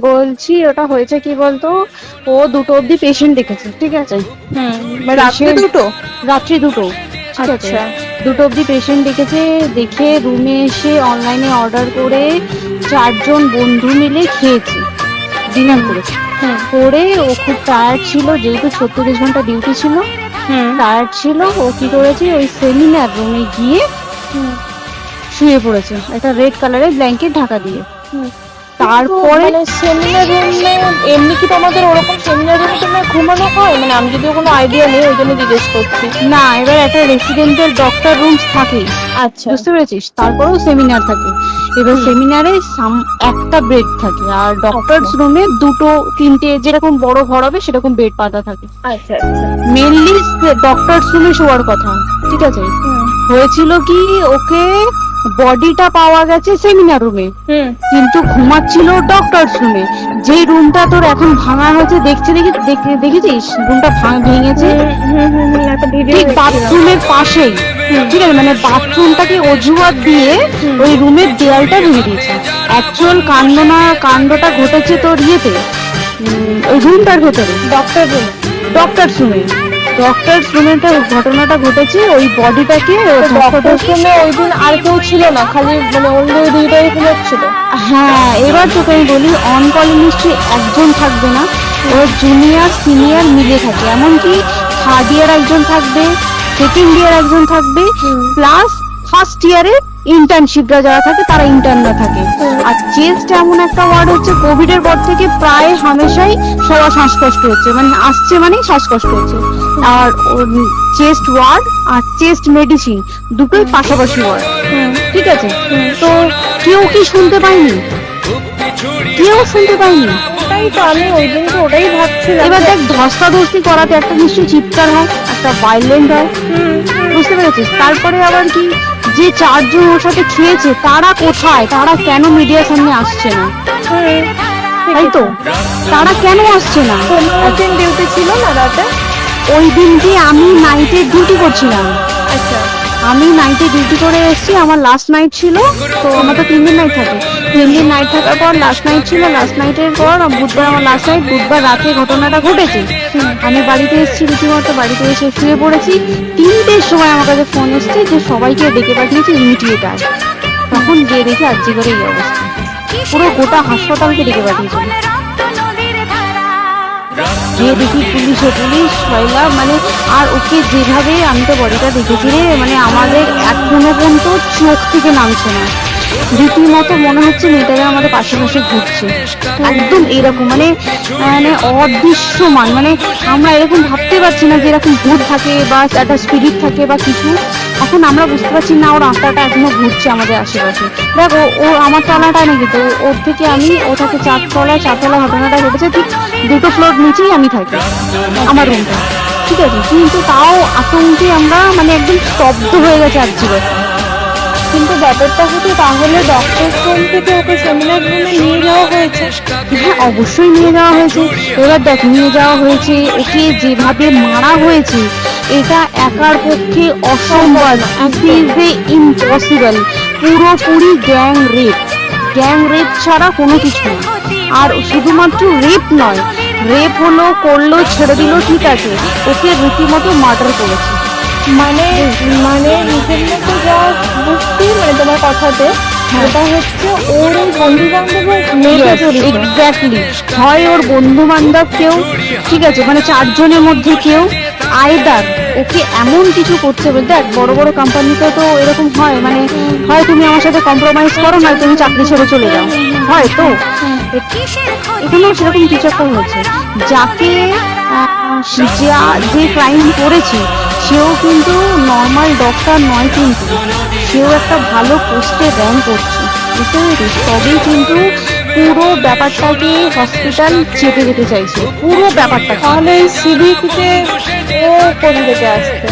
বলছি ওটা হয়েছে কি বলতো, ও 2টো অব্দি পেশেন্ট দেখেছে, ঠিক আছে? রাত্রে দুটো? রাত্রি 2টো, ঠিক আছে? আচ্ছা। 2টো অব্দি পেশেন্ট দেখেছে, দেখে রুমে এসে অনলাইনে অর্ডার করে 4জন বন্ধু মিলে খেয়েছে, ডিনার করেছে। করে ও খুব টায়ার্ড ছিল, যেহেতু 36 ঘন্টা ডিউটি ছিল, টায়ার্ড ছিল। ও কি করেছে, ওই সেমিনার রুমে গিয়ে শুয়ে পড়েছে একটা রেড কালারের ব্ল্যাঙ্কেট ঢাকা দিয়ে। তারপরে সেমিনার রুমে এমনি কি তোমাদের ওরকম সেমিনার রুমে তোমরা ঘুমানো হয়? মানে আমি যদিও কোনো আইডিয়া নেই, ওই জন্য জিজ্ঞেস করছি। না, এবার একটা রেসিডেন্টের ডক্টর রুমস থাকে, আচ্ছা, বুঝতে পেরেছিস? তারপরেও সেমিনার থাকে। এবার সেমিনারে একটা বেড থাকে, আর ডক্টরস রুমে 2-3টে যেরকম বড় ঘর হবে সেরকম বেড পাতা থাকে। আচ্ছা আচ্ছা। মেনলি ডক্টরস রুমে শোয়ার কথা, ঠিক আছে? হয়েছিল কি, ওকে বডিটা পাওয়া গেছে সেমিনার রুমে, কিন্তু ঘুমাচ্ছিল ডক্টরস রুমে, যে রুমটা তোর এখন ভাঙা হয়েছে, দেখেছিস রুমটা ভেঙেছে ঠিক বাথরুমের পাশেই, ঠিক আছে? মানে বাথরুমটাকে অজুহাত দিয়ে ওই রুমের দেয়ালটা ভেঙে দিয়েছে। অ্যাকচুয়াল কাণ্ডটা ঘটেছে তোর ইয়েতে, ওই রুমটার ভেতরে, ডক্টরস রুমে ঘটনাটা ঘটেছে। ওই বডিটাকে রুমে ওই দিন আর কেউ ছিল না, খালি মানে অন্য দুইটাই ঘুমাচ্ছিল? হ্যাঁ, এবার তোকে আমি বলি, অন কল নিশ্চয়ই একজন থাকবে না, ওর জুনিয়র সিনিয়র মিলে থাকে, এমনকি থার্ড ইয়ার একজন থাকবে, সেকেন্ড ইয়ার একজন থাকবে, প্লাস ফার্স্ট ইয়ারে ইন্টার্নশিপরা যারা থাকে তারা ইন্টার্নরা থাকে। আর চেস্ট এমন একটা ওয়ার্ড হচ্ছে, কোভিড এর পর থেকে প্রায় হামেশাই সবার শ্বাসকষ্ট হচ্ছে, মানে আসছে মানে শ্বাসকষ্ট হচ্ছে। আর চেস্ট ওয়ার্ড আর চেস্ট মেডিসিন দুটোই পাশাপাশি ওয়ার্ড, ঠিক আছে? তো কেউ কি শুনতে পায়নি? কেউ শুনতে পায়নি। তাই তো আমি ওই দিন তো ওটাই ভাবছিলাম। এবার দেখ, ধস্তাধস্তি করাতে একটা নিশ্চয়ই চিৎকার হয়, একটা ভাইলেন্ট হয়, বুঝতে পেরেছিস? তারপরে আবার কি, যে 4জন ওর সাথে খেয়েছে তারা কোথায়, তারা কেন মিডিয়ার সামনে আসছে না? তাই তো, তারা কেন আসছে না? তোমার দিন ডিউটি ছিল না রাতে? ওই দিনটি আমি নাইটে ডিউটি করছিলাম। আচ্ছা। আমি নাইটে ডিউটি করে এসেছি, আমার লাস্ট নাইট ছিল। তো আমার তো 3 দিন নাইট থাকে, 3 দিন নাইট থাকার পর লাস্ট নাইট ছিল, লাস্ট নাইটের পর বুধবার আমার লাস্ট নাইট। বুধবার রাতে ঘটনাটা ঘটেছে, আমি বাড়িতে এসেছি, রীতিমতো বাড়িতে এসে শুয়ে পড়েছি। 3টের সময় আমার কাছে ফোন এসছে যে সবাইকে ডেকে পাঠিয়েছে ইমিডিয়েট আয়। তখন গিয়ে দেখি আজকে করে এই অবস্থা, পুরো গোটা হাসপাতালকে ডেকে পাঠিয়েছিল। গিয়ে দেখি পুলিশ মহিলা, মানে আর ওকে যেভাবে, আমি তো বডিটা দেখেছি রে, মানে আমাদের এখনো পর্যন্ত চোখ থেকে নামছে না, রীতিমতো মনে হচ্ছে মেয়েটারা আমাদের পাশাপাশি ঘুরছে, একদম এরকম, মানে মানে অদৃশ্যমান। মানে আমরা এরকম ভাবতে পারছি না যে এরকম ভূত থাকে বা একটা স্পিরিট থাকে বা কিছু। এখন আমরা বুঝতে পারছি না, ওর আত্মাটা এখনো ঘুরছে আমাদের আশেপাশে। দেখো, ও আমার তলাটায় না, কিন্তু ওর থেকে ও থাকে 4তলা ঘটনাটা ঘটেছে ঠিক 2টো ফ্লোর নিচেই আমি থাকি, আমার রুমটা, ঠিক আছে? কিন্তু তাও আতঙ্কে আমরা মানে একদম স্তব্ধ হয়ে গেছে আজকে। কিন্তু ব্যাপারটা হচ্ছে, তাহলে ডক্টর রুম থেকে ওকে সেমিনার রুমে নিয়ে যাওয়া হয়েছে? হ্যাঁ, অবশ্যই নিয়ে যাওয়া হয়েছে। এবার দেখ, নিয়ে যাওয়া হয়েছে, ওকে যেভাবে মারা হয়েছে এটা একার পক্ষে অসম্ভব, ইম্পসিবল। পুরোপুরি গ্যাং রেপ ছাড়া কোনো কিছু না। আর শুধুমাত্র রেপ নয়, রেপ করলো, ছেড়ে দিল, ঠিক আছে, ওকে রীতিমতো মার্ডার করেছে। মানে নিজের মতো যা বুঝছি, মানে তোমার কথাতে এটা হচ্ছে ওর ওই বন্ধু বান্ধব এক্স্যাক্টলি, হয় ওর বন্ধু বান্ধব কেউ, ঠিক আছে, মানে 4জনের মধ্যে কেউ, আইদার ওকে এমন কিছু করতে হবে। দেখ, বড় বড় কোম্পানিতে তো এরকম হয়, মানে হয় তুমি আমার সাথে কম্প্রোমাইজ করো, নয় তুমি চাকরি ছেড়ে চলে যাও, হয় তো। এখানেও সেরকম কিছু একটা হয়েছে। যাকে যে ক্রাইম করেছে সেও কিন্তু নর্মাল ডক্টর নয়, কিন্তু সেও একটা ভালো পোস্টে র্যাঙ্ক করছে, বুঝতে পেরেছিস? তবেই কিন্তু পুরো ব্যাপারটাকে হসপিটাল চেপে যেতে চাইছে, পুরো ব্যাপারটা। তাহলে এই সিভিকে ও কোথা থেকে আসছে?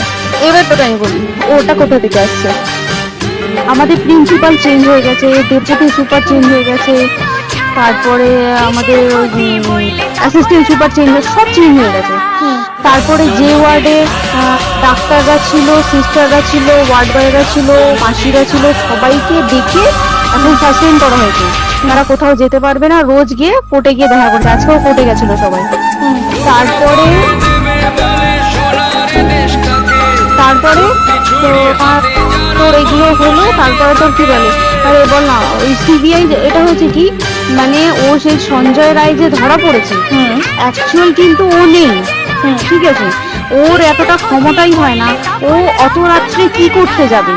এবার তোকে আমি বলি, ওটা কোথা থেকে আসছে। আমাদের প্রিন্সিপাল চেঞ্জ হয়ে গেছে, ডেপুটি সুপার চেঞ্জ হয়ে গেছে, তারপরে আমাদের অ্যাসিস্ট্যান্ট সুপার চেঞ্জ হয়ে, সব চেঞ্জ হয়ে গেছে। তারপরে যে ওয়ার্ডে ডাক্তাররা ছিল, সিস্টাররা ছিল, ওয়ার্ড বয়রা ছিল, মাসিরা ছিল, সবাইকে ডেকে এখন সাসপেন্ড করা হয়েছে, তারা কোথাও যেতে পারবে না, রোজ গিয়ে কোর্টে গিয়ে দেখা করছে, আজকেও কোর্টে গেছিল সবাই। তারপরে তারপরে তো তোর এগুলো হলো, তারপরে তোর কি বলে, আরে বল না, ওই সিবিআই এটা হয়েছে কি, মানে ও সেই সঞ্জয় রায় যে ধরা পড়েছে, অ্যাকচুয়াল কিন্তু ও নেই, ঠিক আছে, ওর এতটা ক্ষমতাই হয় না, ও অত রাত্রে কি করতে যাবে,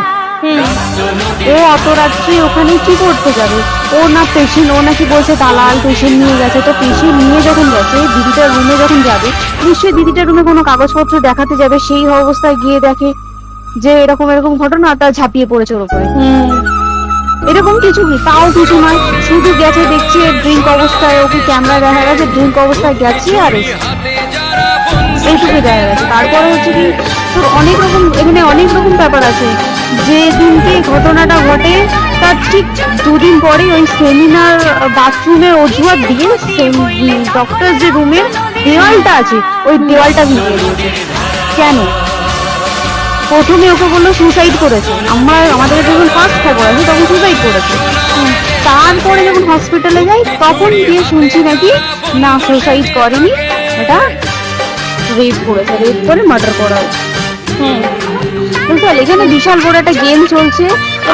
ও অত রাত্রে ওখানে কি করতে যাবে, ও না পেশেন্ট, ও নাকি বলছে দালাল পেশেন্ট নিয়ে গেছে, তো পেশেন্ট নিয়ে যখন গেছে দিদিটার রুমে যখন যাবে, নিশ্চয়ই দিদিটার রুমে কোনো কাগজপত্র দেখাতে যাবে, সেই অবস্থায় গিয়ে দেখে যে এরকম এরকম ঘটনা, তা ঝাঁপিয়ে পড়েছে ওর উপরে, এরকম কিছু কি, তাও কিছু নয়, শুধু গেছে দেখছি ড্রিঙ্ক অবস্থায়, ওকে ক্যামেরা দেখা গেছে ড্রিঙ্ক অবস্থায় গেছে, আর এইটুকু দেখা গেছে। তারপরে হচ্ছে কি, তোর অনেক রকম এখানে অনেক রকম ব্যাপার আছে, যে দিনকে ঘটনাটা ঘটে তার ঠিক দুদিন পরে ওই সেমিনার বাথরুমের অজুহাত দিয়ে ডক্টর যে রুমের দেওয়ালটা আছে ওই দেওয়ালটা ভিজিয়ে দিয়েছে। কেন? প্রথমে ওকে বললো সুসাইড করেছে, আমাদের যখন ফার্স্ট খবর আছে তখন সুসাইড করেছে, তারপরে যখন হসপিটালে যাই তখন গিয়ে শুনছি নাকি না সুসাইড করেনি, এটা রেপ করেছে, রেপ করে মার্ডার করা হয়েছে। বুঝতে পারলি, এখানে বিশাল বড় একটা গেম চলছে,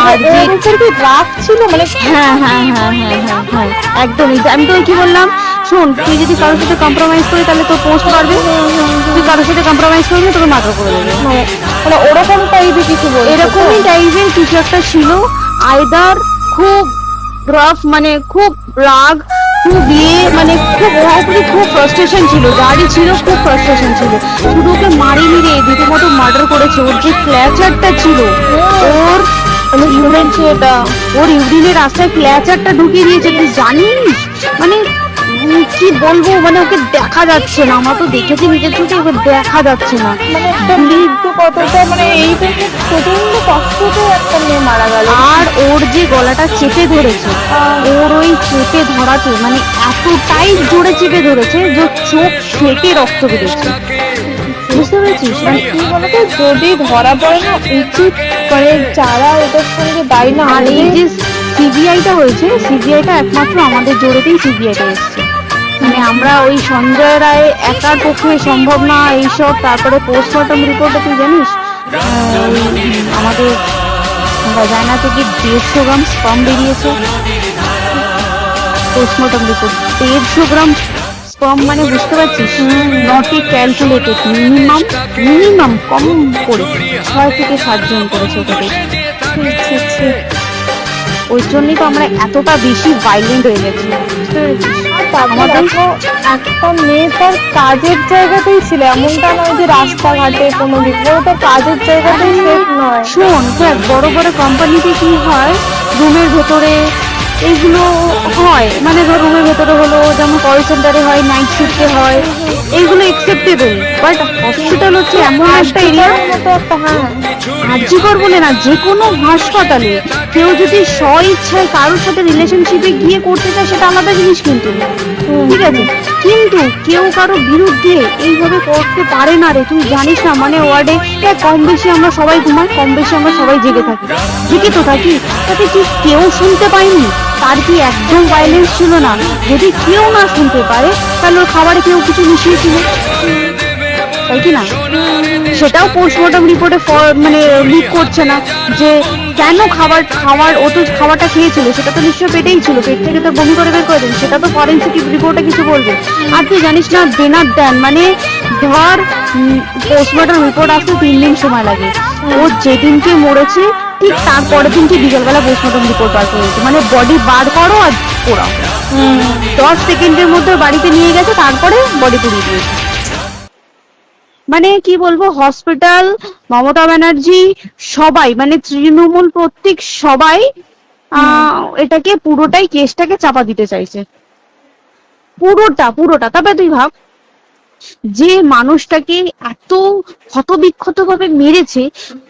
আর যে রাগ ছিল, মানে হ্যাঁ হ্যাঁ হ্যাঁ হ্যাঁ হ্যাঁ হ্যাঁ একদমই। আমি তোকে কি বললাম, শোন, তুই যদি কারোর সাথে কম্প্রোমাইজ করি তাহলে তোর পোস্ট পারবে, তুই কারোর সাথে কম্প্রোমাইজ করবি তোকে মার্ডার করে দেবে, মানে ওরকম টাইপের কিছু, এরকমই টাইপের কিছু একটা ছিল। আইদার খুব রাফ, মানে খুব রাগ, খুব মানে খুব ওপরে খুব ফ্রাস্ট্রেশন ছিল, যারই ছিল খুব ফ্রাস্ট্রেশন ছিল, শুধু ওকে মারিনি রে, রীতিমতো মার্ডার করেছে। ওর যে ক্ল্যাচারটা ছিল, ওর এটা ওর ইউরিনের রাস্তায় ক্ল্যাচারটা ঢুকিয়ে দিয়েছে, তুই জানিস, মানে কি বলবো, মানে ওকে দেখা যাচ্ছে না, আমরা তো দেখেছি নিজের চোখে, ওকে দেখা যাচ্ছে না, মানে কতটা, মানে এই প্রচন্ড কষ্টতে একটা মেয়ে মারা গেল। আর ওর যে গলাটা চেপে ধরেছে, ওর ওই চেপে ধরাতে মানে এতটাই জোরে চেপে ধরেছে যে চোখ ফেটে রক্ত বেরোচ্ছে, বুঝতে পেরেছিস? কি বলতো, যদি ধরা পড়ে না উচিত, মানে যারা ওদের সঙ্গে দায়ী না। আর এই যে সিবিআইটা হয়েছে, সিবিআইটা একমাত্র আমাদের জোরেতেই সিবিআইটা এসছে, মানে আমরা ওই সঞ্জয় রায় একার পক্ষে সম্ভব না এইসব। তারপরে পোস্টমর্টম রিপোর্টে তুই জানিস আমাদের ভাজাইনা থেকে 150 গ্রাম স্পার্ম বেরিয়েছে, পোস্টমর্টম রিপোর্ট 150 গ্রাম স্পার্ম, মানে বুঝতে পারছিস, নট এ ক্যালকুলেটেড, মিনিমাম কম করে 6 থেকে 7 জন করেছে ওটাকে। ওই জন্যই তো আমরা এতটা বেশি ভাইলেন্ট হয়ে গেছি, বুঝতে পেরেছিস? একটা মেয়ে তার কাজের জায়গাতেই ছিল, এমনটা নয় যে রাস্তাঘাটে কোনো দিক, তার কাজের জায়গাতেই সেফ নয়। শোন, দেখ বড় বড় কোম্পানিতে কি হয়, রুমের ভেতরে এইগুলো হয়, মানে ধর রুমের ভেতরে হলো, যেমন কল সেন্টারে হয়, নাইট শিফটে হয়, এইগুলো একসেপ্টেবল, বাট হসপিটাল হচ্ছে এমন একটা এরিয়ার মতো একটা, হ্যাঁ আর্যিকর বলে না, যে কোনো হাসপাতালে কেউ যদি স্ব ইচ্ছায় কারোর সাথে রিলেশনশিপে গিয়ে করতে চায় সেটা আলাদা জিনিস, কিন্তু ঠিক আছে, কিন্তু কেউ কারো বিরুদ্ধে এইভাবে করতে পারে না রে, তুই জানিস না, মানে ওয়ার্ডে কম বেশি আমরা সবাই ঘুমাই, কম বেশি আমরা সবাই জেগে থাকি, জেগে তো থাকি, তাতে কি কেউ শুনতে পাইনি? তার কি একদম ভাইলেন্স ছিল না? যদি কেউ না শুনতে পারে তাহলে ওর খাবারে কেউ কিছু মিশিয়েছিল, তাই কি না? সেটাও পোস্টমর্টম রিপোর্টে মানে লিক করছে না, যে কেন খাবার ও তো খাবারটা খেয়েছিল, সেটা তো নিশ্চয়ই পেটেই ছিল, পেট থেকে তো বমি করে বের করে দেন, সেটা তো ফরেন্সিক রিপোর্টে কিছু বলবে। আর তুই জানিস না, দেনার দেন, মানে ধর পোস্টমর্টম রিপোর্ট আসতে 3 দিন সময় লাগে, ও যেদিনকে মরেছে ঠিক তারপরের দিনকে বিকেলবেলা পোস্টমর্টম রিপোর্ট বার করেছে, মানে বডি বার করো আর পোড়াও, 10 সেকেন্ডের মধ্যে বাড়িতে নিয়ে গেছে, তারপরে বডি পুড়িয়ে দিয়েছে। মানে কি বলবো, হসপিটাল, মমতা ব্যানার্জি, সবাই, মানে তৃণমূল প্রত্যেক সবাই এটাকে পুরোটাই কেসটাকে চাপা দিতে চাইছে, পুরোটা। তবে তুই ভাব, যে মানুষটাকে এত ক্ষতবিক্ষত ভাবে মেরেছে,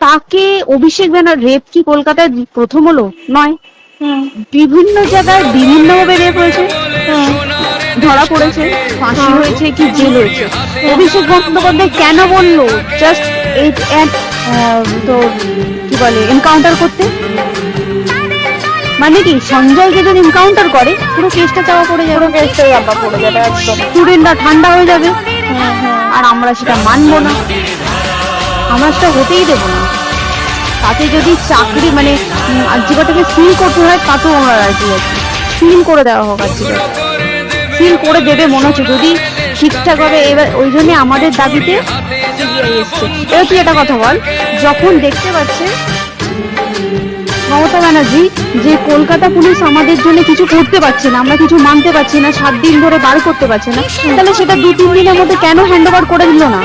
তাকে অভিষেক ব্যানার রেপ কি কলকাতায় প্রথম হলো? নয়, বিভিন্ন জায়গায় বিভিন্ন ভাবে রেপ হয়েছে, ধরা পড়েছে, ফাঁসি হয়েছে, কি জেল হয়েছে। অভিষেক বন্দ্যোপাধ্যায় কেন বললো জাস্ট তো কি বলে এনকাউন্টার করতে? মানে কি সঞ্জয়কে যদি এনকাউন্টার করে পুরো কেসটা চাওয়া পড়ে যাবে, পুরো কেসটাই চাপা পড়ে যাবে একদম। স্টুডেন্টরা ঠান্ডা হয়ে যাবে, হ্যাঁ হ্যাঁ আর আমরা সেটা মানবো না, আমরা সেটা হতেই দেবো না। তাতে যদি চাকরি মানে জীবনটাকে সিল করতে হয় তাতেও আমরা রাজি আছি, সিল করে দেওয়া হোক আজকে, সিল করে দেবে মনে হচ্ছে যদি ঠিকঠাক হবে। এবার ওই জন্য আমাদের দাবিতে CBI এসছে। এবার তুই একটা কথা বল, যখন দেখতে পাচ্ছে মমতা ব্যানার্জি যে কলকাতা পুলিশ আমাদের জন্য কিছু করতে পারছে না, আমরা কিছু মানতে পারছি না, 7 দিন ধরে বার করতে পারছে না, তাহলে সেটা 2-3 দিনের মধ্যে কেন হ্যান্ড ওভার করে দিল না?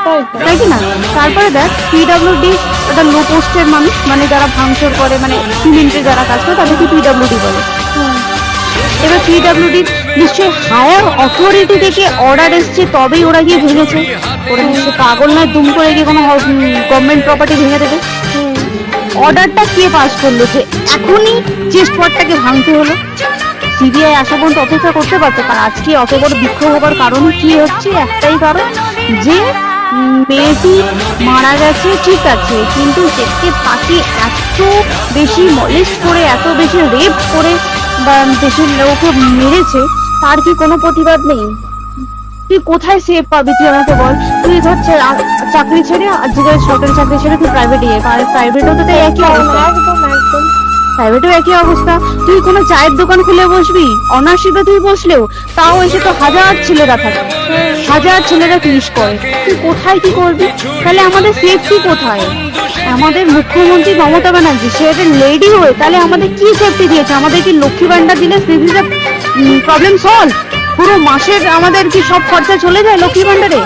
তাই তো। তাই কি না? তারপরে দেখ PWD একটা লো পোস্টের মানুষ, মানে যারা ভাঙচুর করে, মানে সিমেন্টে যারা কাজ করে তাদেরকে PWD বলে। এবার PWD নিশ্চয়ই হায়ার অথরিটি থেকে অর্ডার এসছে তবেই ওরা গিয়ে ভেঙেছে, ওরা নিশ্চয়ই পাগল নয় দুম করে গিয়ে কোনো গভর্নমেন্ট প্রপার্টি ভেঙে দেবে। অর্ডারটা কে পাস করলো যে এখনই চেস্ট ওয়ার্ডটাকে ভাঙতে হলো? CBI আসা পর্যন্ত অপেক্ষা করতে পারতো। কারণ আজকে অত বড় বিক্ষোভ হবার কারণ কি হচ্ছে? একটাই কারণ, যে মেয়েটি মারা গেছে ঠিক আছে, কিন্তু তাকে এত বেশি মলেস্ট করে, এত বেশি রেপ করে বা দেশের লোককে মেরেছে, তার কি কোনো প্রতিবাদ নেই? তুই কোথায় সেফ পাবি তুই আমাকে বল? তুই ধর চাকরি ছেড়ে আজকে সরকারি চাকরি ছেড়ে তুই প্রাইভেটে যাই, প্রাইভেটও তো তাই একই অবস্থা, একদম একদম। প্রাইভেটেও একই অবস্থা। তুই কোনো চায়ের দোকান খুলে বসবি, অনার্সিতে তুই বসলেও তাও এসে তো হাজার ছেলেরা থাকে, হাজার ছেলেরা ক্লিশ করে, তুই কোথায় কি করবি? তাহলে আমাদের সেফটি কোথায়? আমাদের মুখ্যমন্ত্রী মমতা ব্যানার্জি সে একটা লেডি হয়ে তাহলে আমাদের কি সেফটি দিয়েছে? আমাদের কি লক্ষ্মী ভান্ডার দিলে প্রবলেম সলভ? পুরো মাসের আমাদের কি সব খরচা চলে যায় লক্ষ্মী ভান্ডারে?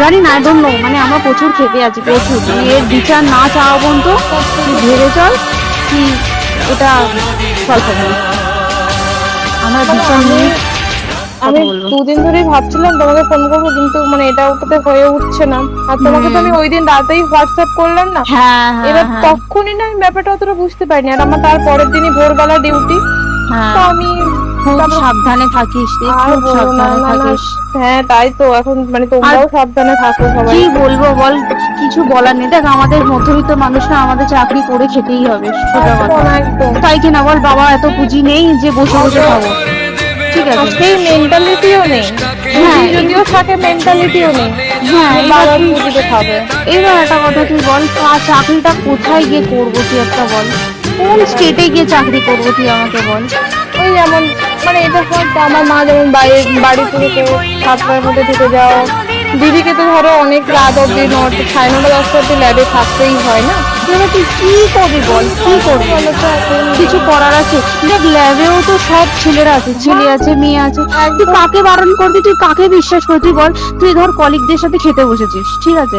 জানি না, আই ডোন্ট নো। মানে আমরা প্রচুর খেপে আছি, প্রচুর। মানে এর বিচার না চাওয়া পর্যন্ত তুই ভেবে চল কি এটা সলভ হবে না। আমরা বিচার নিয়ে আমি 2 দিন ধরেই ভাবছিলাম তোমাকে ফোন করবো, কিন্তু মানে এটা ওটাতে হয়ে উঠছে না। আর তোমাকে তো আমি ওই দিন রাতেই হোয়াটসঅ্যাপ করলাম না, হ্যাঁ এবার হ্যাঁ তখনই না আমি ব্যাপারটা অতটা বুঝতে পারিনি। আর আমার তার পরের দিনই ভোরবেলা ডিউটি, হ্যাঁ, তো আমি খুব সাবধানে থাকিস রে, আর খুব বলো না, সাবধানে না, না, থাকিস। হ্যাঁ তাই তো। এখন মানে তোমরাও সাবধানে থাকো সবাই। কি বলবো বল, কিছু বলার নেই। দেখ আমাদের মধ্যবিত্ত মানুষরা আমাদের চাকরি করে খেতেই হবে, সোজা কথা। একদম একদম। তাই কিনা বল? বাবা এত পুঁজি নেই যে বসে বসে খাবো, ঠিক আর আছে? সেই মেন্টালিটিও নেই, হ্যাঁ, যদিও থাকে মেন্টালিটিও নেই। হ্যাঁ, বাবার পুঁজিতে খাবে। এবার একটা কথা তুই বল, চাকরিটা কোথায় গিয়ে করবো তুই একটা বল? কোন স্টেটে গিয়ে চাকরি করবো তুই আমাকে বল? ওই যেমন মানে এটা হয়তো আমার মা যেমন বাড়ি থেকে 7টার মধ্যে ঢুকে যাও, দিদিকে তো ধরো অনেক রাত অব্দি 9টা 9:30 অব্দি ল্যাবে থাকতেই হয় না। এবার তুই কি করবি বল, কি করবি? বলো তো এখন কিছু করার আছে? দেখ ল্যাবেও তো সব ছেলেরা আছে, ছেলে আছে মেয়ে আছে, তুই কাকে বারণ করবি? তুই কাকে বিশ্বাস করবি? তুই বল, তুই ধর কলিগদের সাথে খেতে বসেছিস, ঠিক আছে,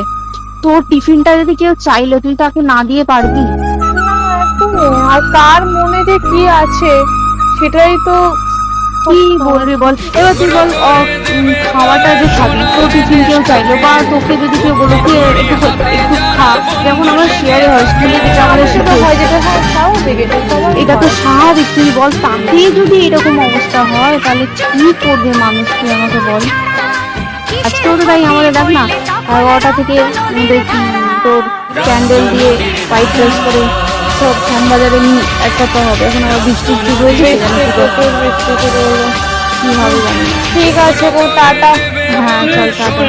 তোর টিফিনটা যদি কেউ চাইলো তুই তাকে না দিয়ে পারবি? একদমই। আর কার মনে যে কি আছে সেটাই তো কি বলবি বল? এবার তুই বল, খাওয়াটা যে খাবি, তোর টিফিন কেউ চাইলো বা তোকে যদি কেউ বলো কি একটু একটু খা, যেমন আমরা শেয়ারে হয় স্কুলে যেটা আমাদের সেটা শেখায়, হয়, যেটা হয় স্বাভাবিক, এটা সবাই এটা তো হয়। স্বাভাবিক। তুই বল, তাকে যদি এরকম অবস্থা হয় তাহলে কি করবে মানুষ? তুই আমাকে বল। আজকেও তো তাই আমাদের দেখ না, 11টা থেকে আমাদের তোর ক্যান্ডেল দিয়ে হোয়াইট ড্রেস করে সব শ্যামবাজারে নিয়ে একটা তো হবে। এখন আবার বৃষ্টির যুগ হয়েছে, প্রচুর বৃষ্টি শুরু হলো। কি হবে জানি না। ঠিক আছে গো, টাটা। হ্যাঁ চল টাটা।